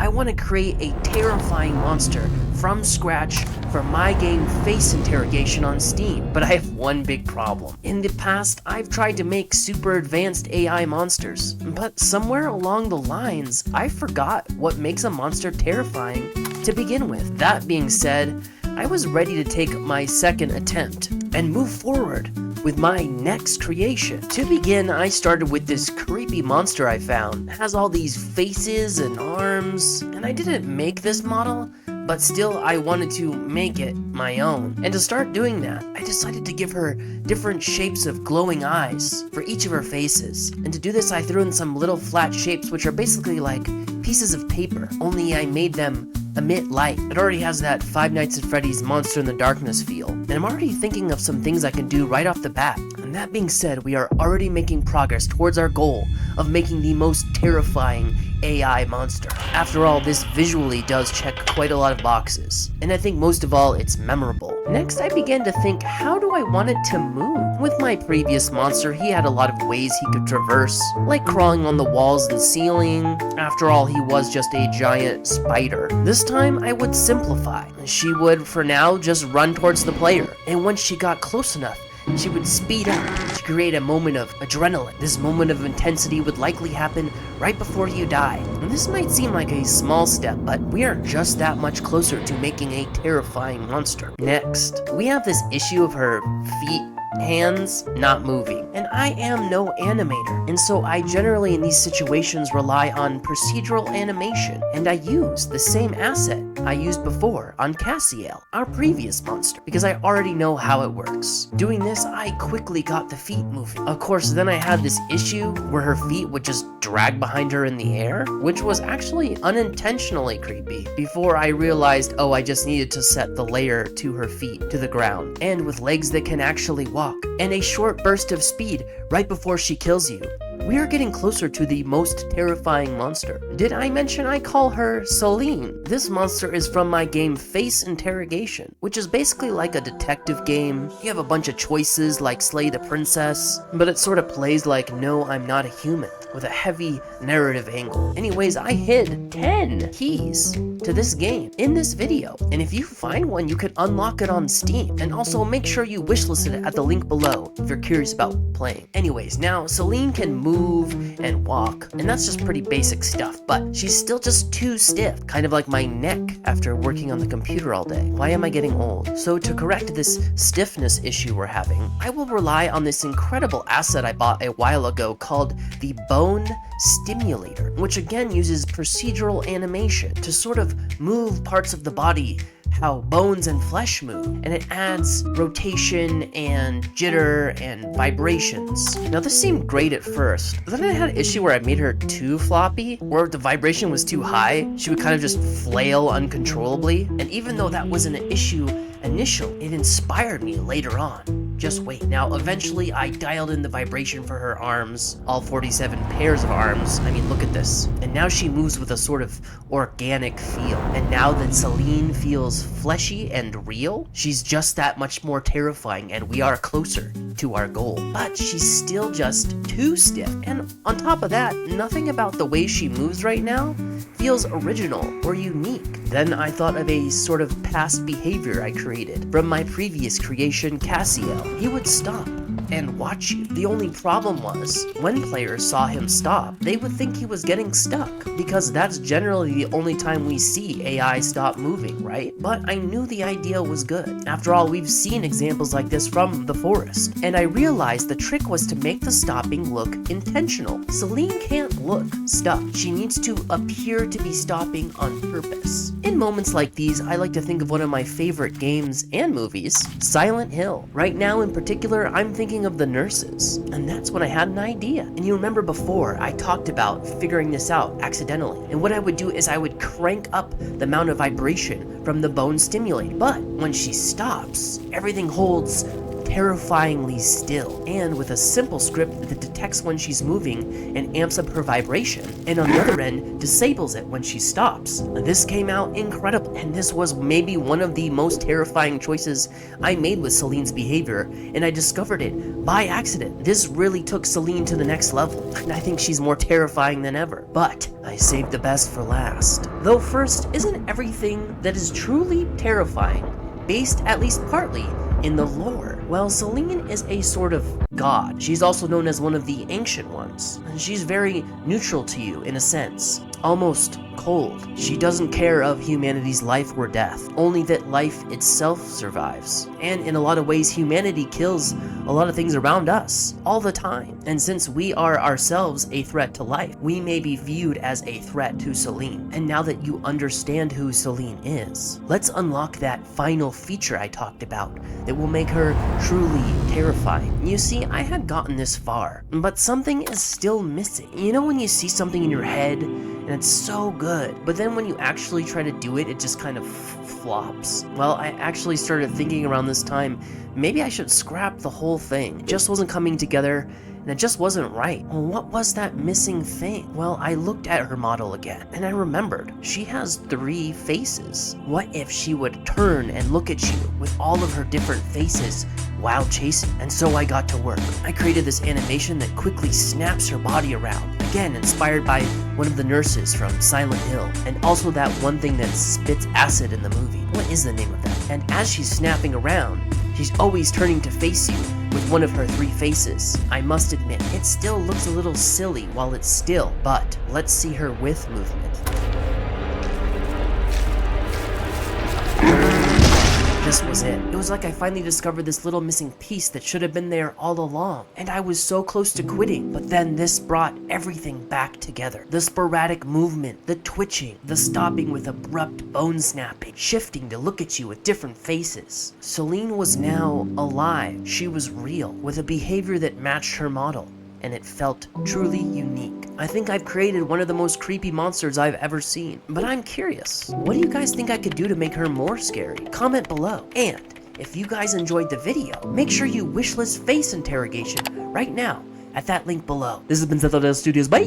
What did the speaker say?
I want to create a terrifying monster from scratch for my game Face Interrogation on Steam, but I have one big problem. In the past, I've tried to make super advanced AI monsters, but somewhere along the lines, I forgot what makes a monster terrifying to begin with. That being said, I was ready to take my second attempt and move forward with my next creation. To begin, I started with this creepy monster I found. It has all these faces and arms, and I didn't make this model, but still I wanted to make it my own. And to start doing that, I decided to give her different shapes of glowing eyes for each of her faces. And to do this, I threw in some little flat shapes, which are basically like pieces of paper, only I made them emit light. It already has that Five Nights at Freddy's Monster in the Darkness feel, and I'm already thinking of some things I can do right off the bat. And that being said, we are already making progress towards our goal of making the most terrifying AI monster. After all, this visually does check quite a lot of boxes, and I think most of all, it's memorable. Next, I began to think, how do I want it to move? With my previous monster, he had a lot of ways he could traverse, like crawling on the walls and ceiling. After all, he was just a giant spider. This time, I would simplify. She would, for now, just run towards the player, and once she got close enough, she would speed up to create a moment of adrenaline. This moment of intensity would likely happen right before you die. And this might seem like a small step, but we are just that much closer to making a terrifying monster. Next, we have this issue of her feet, hands not moving, and I am no animator, and so I generally in these situations rely on procedural animation, and I use the same asset I used before on Cassiel, our previous monster, because I already know how it works. Doing this, I quickly got the feet moving. Of course, then I had this issue where her feet would just drag behind her in the air, which was actually unintentionally creepy, before I realized, oh, I just needed to set the layer to her feet to the ground, and with legs that can actually walk, and a short burst of speed right before she kills you. We are getting closer to the most terrifying monster. Did I mention I call her Celine? This monster is from my game Face Interrogation, which is basically like a detective game. You have a bunch of choices like slay the princess, but it sort of plays like No, I'm Not a Human, with a heavy narrative angle. Anyways, I hid 10 keys to this game in this video, and if you find one, you can unlock it on Steam, and also make sure you wishlist it at the link below if you're curious about playing. Anyways, now Celine can move and walk, and that's just pretty basic stuff, but she's still just too stiff, kind of like my neck after working on the computer all day. Why am I getting old? So to correct this stiffness issue we're having, I will rely on this incredible asset I bought a while ago called the Bone Stimulator, which again uses procedural animation to sort of move parts of the body how bones and flesh move, and it adds rotation and jitter and vibrations. Now this seemed great at first, but then I had an issue where I made her too floppy, where the vibration was too high, she would kind of just flail uncontrollably, and even though that wasn't an issue initially, it inspired me later on. Just wait. Now, eventually, I dialed in the vibration for her arms, all 47 pairs of arms. I mean, look at this. And now she moves with a sort of organic feel. And now that Celine feels fleshy and real, she's just that much more terrifying, and we are closer to our goal. But she's still just too stiff. And on top of that, nothing about the way she moves right now feels original or unique. Then I thought of a sort of past behavior I created from my previous creation, Cassiel. He would stop and watch you. The only problem was, when players saw him stop, they would think he was getting stuck, because that's generally the only time we see AI stop moving, right? But I knew the idea was good. After all, we've seen examples like this from The Forest, and I realized the trick was to make the stopping look intentional. Celine can't look stuck. She needs to appear to be stopping on purpose. In moments like these, I like to think of one of my favorite games and movies, Silent Hill. Right now in particular, I'm thinking of The Nurses, and that's when I had an idea. And you remember before, I talked about figuring this out accidentally, and what I would do is I would crank up the amount of vibration from the bone stimulator, but when she stops, everything holds terrifyingly still, and with a simple script that detects when she's moving and amps up her vibration, and on the other end, disables it when she stops. This came out incredible, and this was maybe one of the most terrifying choices I made with Celine's behavior, and I discovered it by accident. This really took Celine to the next level, and I think she's more terrifying than ever. But I saved the best for last. Though first, isn't everything that is truly terrifying based at least partly in the lore? Well, Celine is a sort of god. She's also known as one of the ancient ones, and she's very neutral to you in a sense, almost cold. She doesn't care of humanity's life or death, only that life itself survives. And in a lot of ways, humanity kills a lot of things around us all the time. And since we are ourselves a threat to life, we may be viewed as a threat to Celine. And now that you understand who Celine is, let's unlock that final feature I talked about that will make her truly terrifying. You see, I had gotten this far, but something is still missing. You know when you see something in your head and it's so good, but then when you actually try to do it, it just kind of flops? Well, I actually started thinking around this time, maybe I should scrap the whole thing. It just wasn't coming together, and it just wasn't right. Well, what was that missing thing? Well, I looked at her model again, and I remembered she has 3 faces. What if she would turn and look at you with all of her different faces while chasing? And so I got to work. I created this animation that quickly snaps her body around, again inspired by one of the nurses from Silent Hill, and also that one thing that spits acid in the movie. What is the name of that? And as she's snapping around, she's always turning to face you with one of her 3 faces. I must admit, it still looks a little silly while it's still, but let's see her with movement. This was it. It was like I finally discovered this little missing piece that should have been there all along. And I was so close to quitting, but then this brought everything back together. The sporadic movement, the twitching, the stopping with abrupt bone snapping, shifting to look at you with different faces. Celine was now alive. She was real, with a behavior that matched her model, and it felt truly unique. I think I've created one of the most creepy monsters I've ever seen. But I'm curious, what do you guys think I could do to make her more scary? Comment below. And if you guys enjoyed the video, make sure you wishlist face interrogation right now at that link below. This has been Seth Studios. Bye!